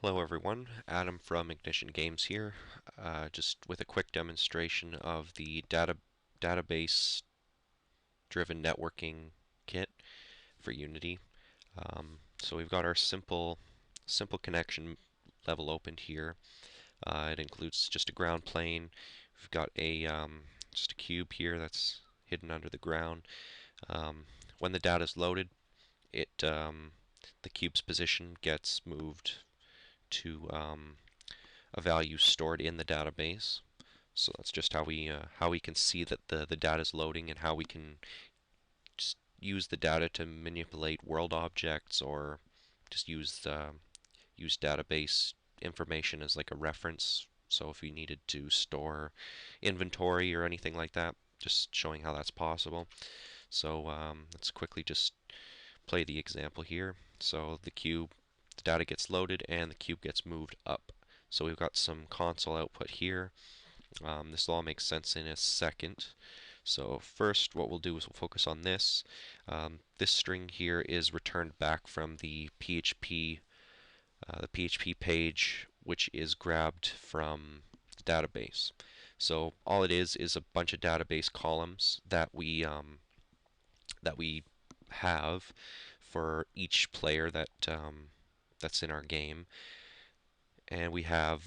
Hello everyone, Adam from Ignition Games here, just with a quick demonstration of the database driven networking kit for Unity. So we've got our simple connection level opened here. It includes just a ground plane. We've got just a cube here that's hidden under the ground. When the data is loaded, the cube's position gets moved to a value stored in the database. So that's just how we can see that the data is loading and how we can just use the data to manipulate world objects or just use database information as like a reference. So if we needed to store inventory or anything like that, just showing how that's possible. So let's quickly just play the example here. So the data gets loaded and the cube gets moved up. So we've got some console output here. This will all make sense in a second. So first what we'll do is we'll focus on this. This string here is returned back from the PHP page, which is grabbed from the database. So all it is a bunch of database columns that we have for each player that's in our game, and we have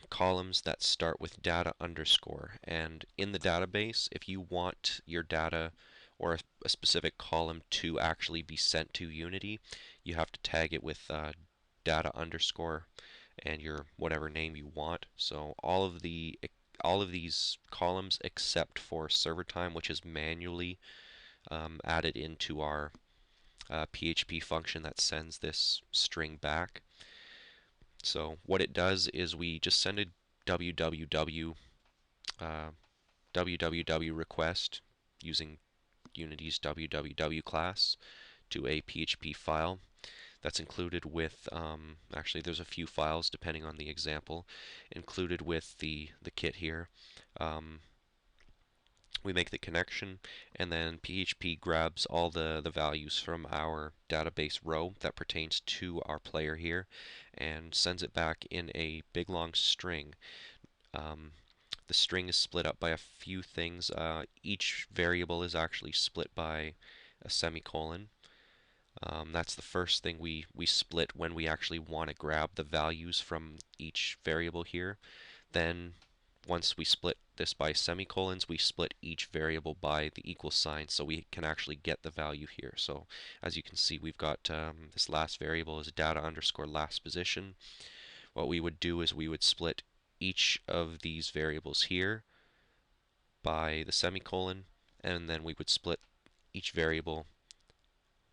columns that start with data underscore. And in the database, if you want your data or a specific column to actually be sent to Unity, you have to tag it with data underscore and your whatever name you want. So all of these columns except for server time, which is manually added into our PHP function that sends this string back. So what it does is we just send a www uh, www request using Unity's www class to a PHP file that's included with, actually there's a few files depending on the example, included with the kit here. We make the connection, and then PHP grabs all the values from our database row that pertains to our player here and sends it back in a big long string. Um, the string is split up by a few things. Each variable is actually split by a semicolon. That's the first thing we split when we actually want to grab the values from each variable here. Then once we split this by semicolons, we split each variable by the equal sign so we can actually get the value here. So as you can see, we've got this last variable is data underscore last position. What we would do is we would split each of these variables here by the semicolon, and then we would split each variable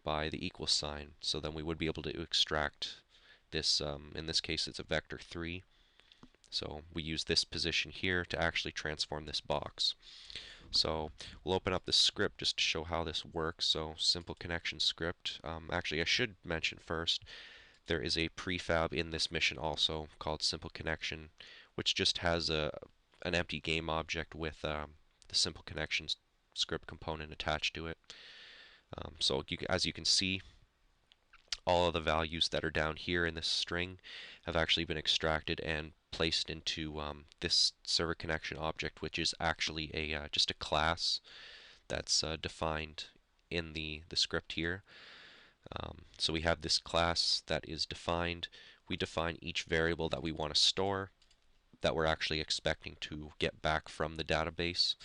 by the equal sign. So then we would be able to extract this, in this case it's a vector 3. So we use this position here to actually transform this box. So we'll open up the script just to show how this works. So simple connection script. Actually, I should mention first, there is a prefab in this mission also called simple connection, which just has an empty game object with the simple connection script component attached to it. So as you can see, all of the values that are down here in this string have actually been extracted and placed into this server connection object, which is actually just a class that's defined in the script here. So we have this class that is defined. We define each variable that we want to store, that we're actually expecting to get back from the database,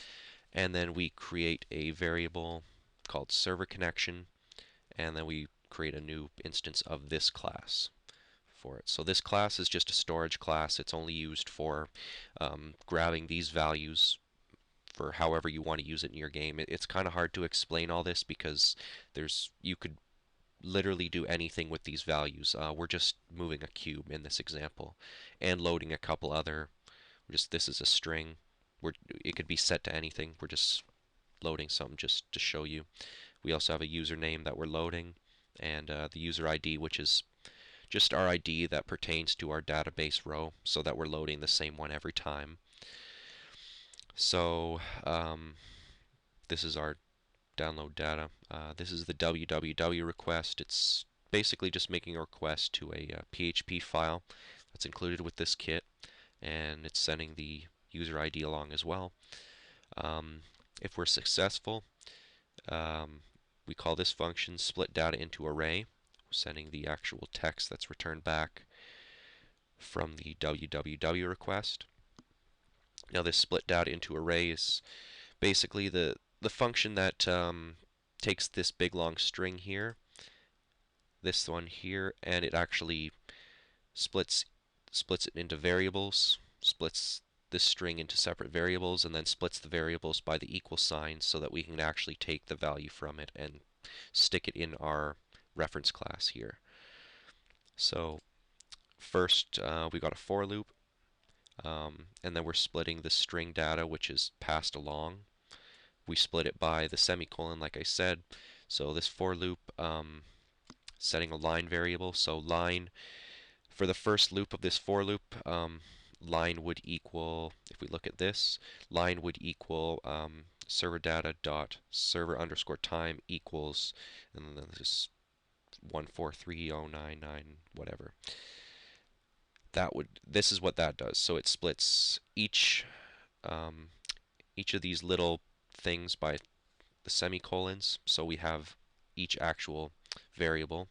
and then we create a variable called server connection, and then we create a new instance of this class for it. So this class is just a storage class. It's only used for grabbing these values for however you want to use it in your game. It's kind of hard to explain all this because you could literally do anything with these values. We're just moving a cube in this example and loading a couple other. This is a string. It could be set to anything. We're just loading something just to show you. We also have a username that we're loading, and the user ID, which is just our ID that pertains to our database row, so that we're loading the same one every time. So this is our download data. This is the www request. It's basically just making a request to a PHP file that's included with this kit, and it's sending the user ID along as well. Um, if we're successful, um, we call this function split data into array, sending the actual text that's returned back from the www request. Now this split data into array is basically the function that takes this big long string here, this one here, and it actually splits it into variables, splits this string into separate variables, and then splits the variables by the equal sign so that we can actually take the value from it and stick it in our reference class here. So first we got a for loop, and then we're splitting the string data which is passed along. We split it by the semicolon, like I said. So this for loop, setting a line variable. So line, for the first loop of this for loop, line would equal, if we look at this, line would equal server data dot server underscore time equals, and then this is 143.099 whatever. This is what that does. So it splits each of these little things by the semicolons, so we have each actual variable.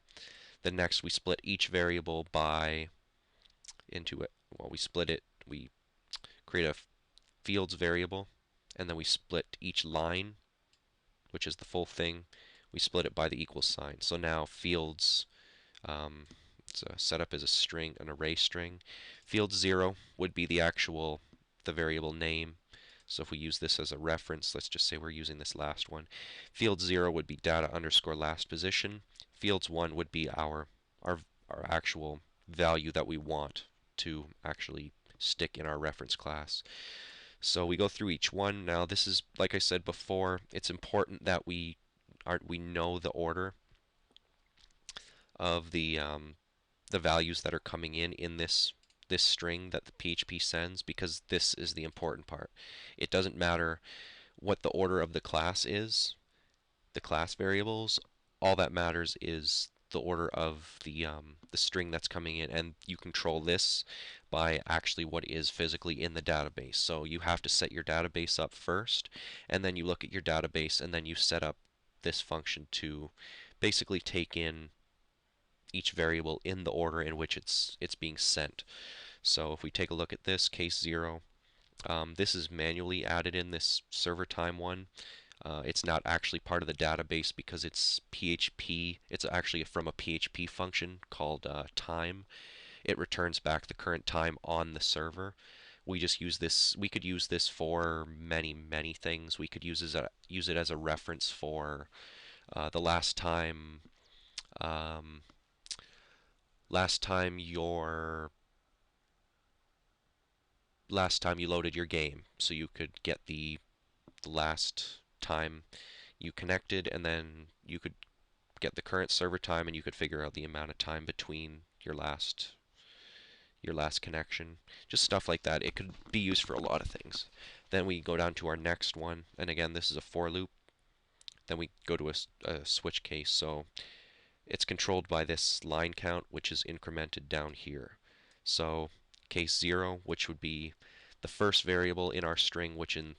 Then next we split each variable by into it. Well, we split it. We create a fields variable, and then we split each line, which is the full thing. We split it by the equal sign. So now fields, it's set up as a string, an array string. Field 0 would be the variable name. So if we use this as a reference, let's just say we're using this last one. Field 0 would be data underscore last position. Fields 1 would be our actual value that we want to actually stick in our reference class. So we go through each one. Now this is, like I said before, it's important that we know the order of the values that are coming in this string that the PHP sends, because this is the important part. It doesn't matter what the order of the class is, the class variables. All that matters is the order of the string that's coming in, and you control this by actually what is physically in the database. So you have to set your database up first, and then you look at your database, and then you set up this function to basically take in each variable in the order in which it's being sent. So if we take a look at this, case 0, this is manually added in, this server time one. It's not actually part of the database because it's PHP. It's actually from a PHP function called time. It returns back the current time on the server. We just use this. We could use this for many things. We could use it as a reference for the um, last time you loaded your game, so you could get the last time you connected, and then you could get the current server time, and you could figure out the amount of time between your last connection. Just stuff like that. It could be used for a lot of things. Then we go down to our next one, and again this is a for loop. Then we go to a switch case, so it's controlled by this line count, which is incremented down here. So case 0, which would be the first variable in our string, which in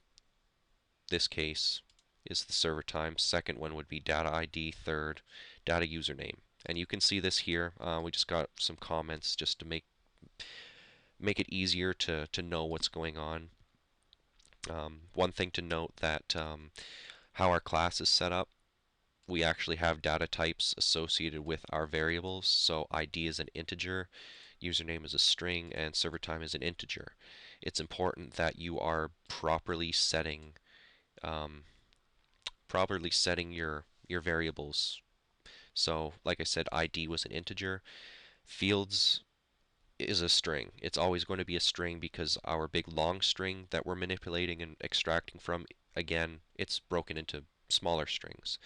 this case is the server time. Second one would be data ID. Third, data username. And you can see this here. We just got some comments just to make it easier to know what's going on. One thing to note that how our class is set up, we actually have data types associated with our variables. So ID is an integer, username is a string, and server time is an integer. It's important that you are properly setting your variables. So like I said, ID was an integer. Fields is a string. It's always going to be a string because our big long string that we're manipulating and extracting from, again, it's broken into smaller strings.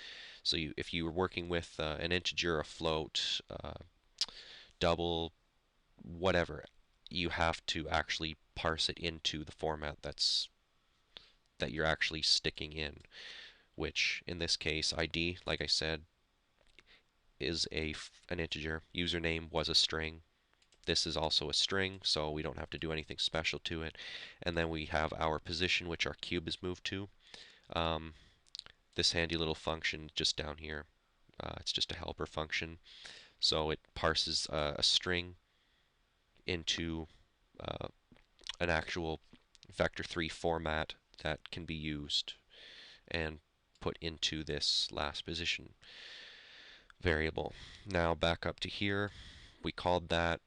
So if you were working with an integer, a float, double, whatever, you have to actually parse it into the format that you're actually sticking in, which in this case, ID, like I said, is an integer. Username was a string. This is also a string, so we don't have to do anything special to it. And then we have our position, which our cube is moved to. Um, this handy little function just down here, it's just a helper function. So it parses a string into uh, an actual vector3 format that can be used and put into this last position variable. Now back up to here, we called that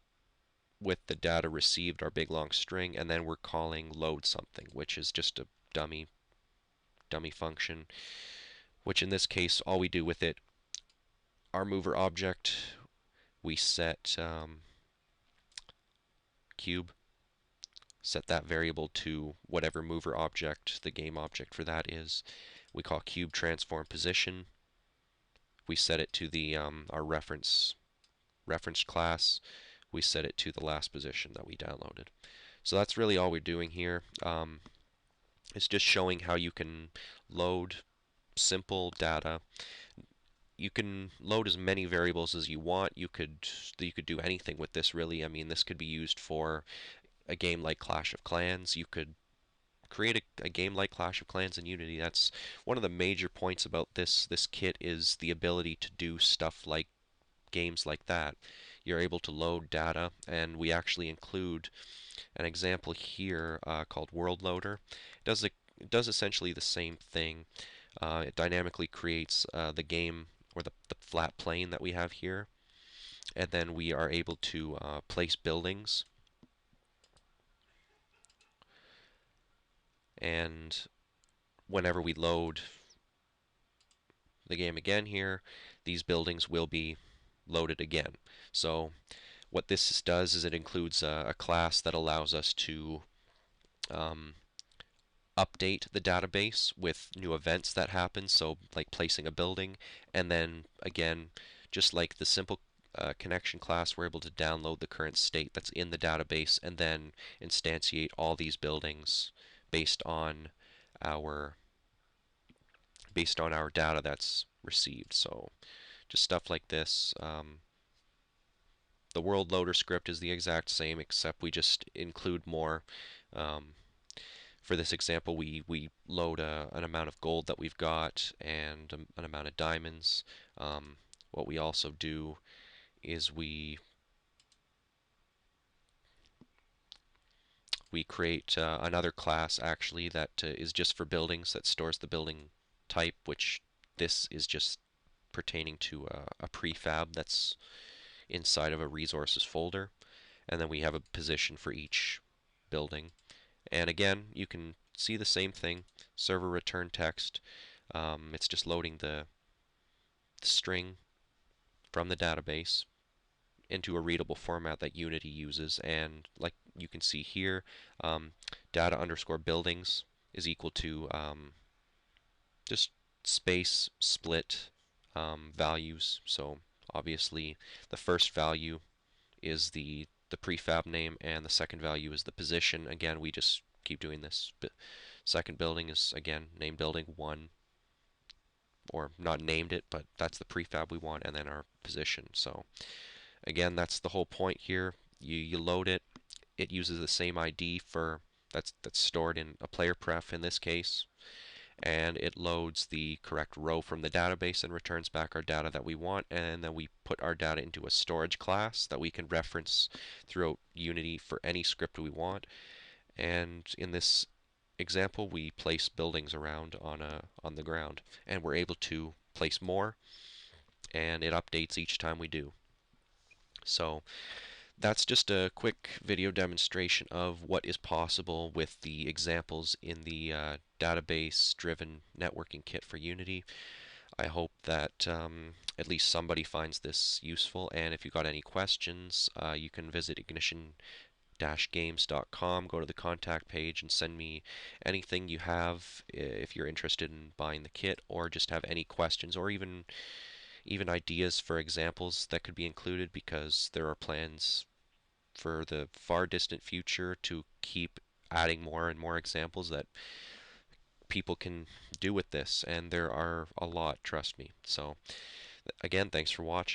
with the data received, our big long string, and then we're calling load something, which is just a dummy function, which in this case, all we do with it, our mover object, we set cube, set that variable to whatever mover object the game object for that is. We call cube transform position. We set it to the our reference class. We set it to the last position that we downloaded. So that's really all we're doing here. It's just showing how you can load simple data. You can load as many variables as you want. You could do anything with this, really. I mean, this could be used for a game like Clash of Clans. You could create a game like Clash of Clans in Unity. That's one of the major points about this kit, is the ability to do stuff like games like that. You're able to load data, and we actually include an example here called World Loader. It does essentially the same thing. It dynamically creates the game, or the flat plane that we have here, and then we are able to place buildings. And whenever we load the game again here, these buildings will be loaded again. So what this does is it includes a class that allows us to um, update the database with new events that happen, so like placing a building, and then again, just like the simple connection class, we're able to download the current state that's in the database and then instantiate all these buildings based on our data that's received. So just stuff like this. The world loader script is the exact same, except we just include more. Um, for this example, we load an amount of gold that we've got and an amount of diamonds. What we also do is we create another class actually that is just for buildings, that stores the building type, which this is just pertaining to a prefab that's inside of a resources folder. And then we have a position for each building. And again, you can see the same thing, server return text. It's just loading the string from the database into a readable format that Unity uses. And like you can see here, data underscore buildings is equal to just space split values. So obviously the first value is the prefab name, and the second value is the position. Again, we just keep doing this. Second building is, again, named building 1, or not named it, but that's the prefab we want, and then our position. So again, that's the whole point here. You load it. It uses the same ID for that's stored in a player pref in this case, and it loads the correct row from the database and returns back our data that we want. And then we put our data into a storage class that we can reference throughout Unity for any script we want. And in this example, we place buildings around on the ground, and we're able to place more, and it updates each time we do. So that's just a quick video demonstration of what is possible with the examples in the database-driven networking kit for Unity. I hope that at least somebody finds this useful, and if you've got any questions, you can visit ignition-games.com, go to the contact page, and send me anything you have if you're interested in buying the kit, or just have any questions, or even ideas for examples that could be included, because there are plans for the far distant future to keep adding more and more examples that people can do with this, and there are a lot, trust me. So again, thanks for watching.